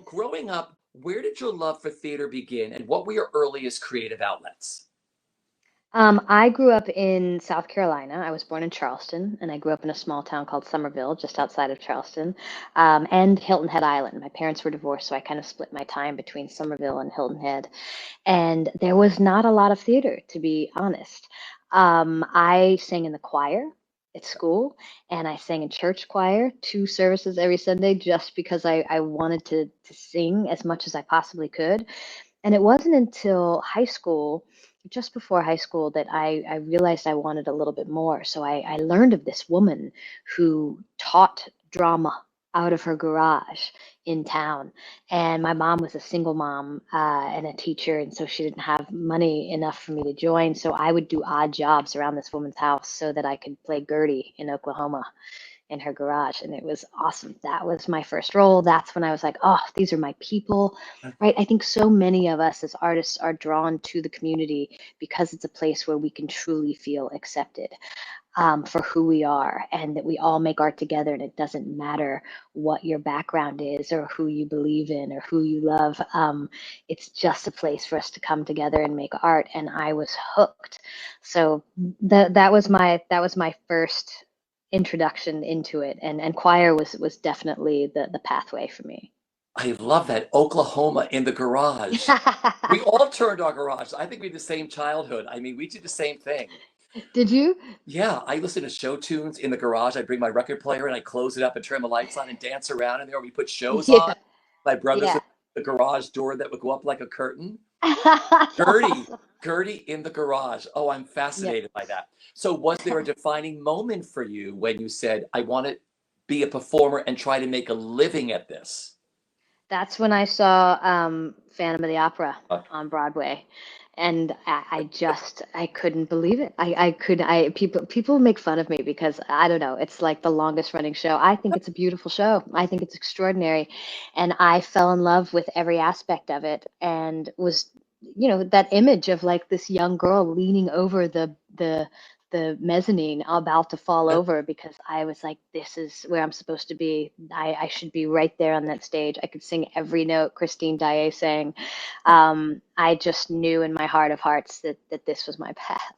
Growing up, where did your love for theater begin, and what were your earliest creative outlets? I grew up in South Carolina. I was born in Charleston, and I grew up in a small town called Somerville, just outside of Charleston, and Hilton Head Island. My parents were divorced, so I kind of split my time between Somerville and Hilton Head. And there was not a lot of theater, to be honest. I sang in the choir at school, and I sang in church choir, two services every Sunday, just because I wanted to sing as much as I possibly could. And it wasn't until high school, just before high school, that I realized I wanted a little bit more. So I learned of this woman who taught drama out of her garage in town. And my mom was a single mom and a teacher, and so she didn't have money enough for me to join. So I would do odd jobs around this woman's house so that I could play Gertie in Oklahoma in her garage, and it was awesome. That was my first role. That's when I was like, oh, these are my people, right? I think so many of us as artists are drawn to the community because it's a place where we can truly feel accepted for who we are, and that we all make art together, and it doesn't matter what your background is or who you believe in or who you love. It's just a place for us to come together and make art, and I was hooked. So that was my first introduction into it, and choir was definitely the pathway for me. I love that. Oklahoma in the garage. We all turned our garage. I think we had the same childhood. I mean, we did the same thing. Did you? Yeah, I listen to show tunes in the garage. I bring my record player and I close it up and turn the lights on and dance around in there. We put shows on. Yeah, My brother's yeah. in the garage door that would go up like a curtain. Gertie, Gertie in the garage. Oh, I'm Yep. fascinated by that. So, was there a defining moment for you when you said, I want to be a performer and try to make a living at this? That's when I saw Phantom of the Opera Uh, on Broadway, and I couldn't believe it. I could I people make fun of me because I don't know. It's like the longest running show. I think it's a beautiful show. I think it's extraordinary, and I fell in love with every aspect of it, and was that image of like this young girl leaning over the mezzanine about to fall over, because I was like, this is where I'm supposed to be. I should be right there on that stage. I could sing every note Christine Daae sang. I just knew in my heart of hearts that this was my path.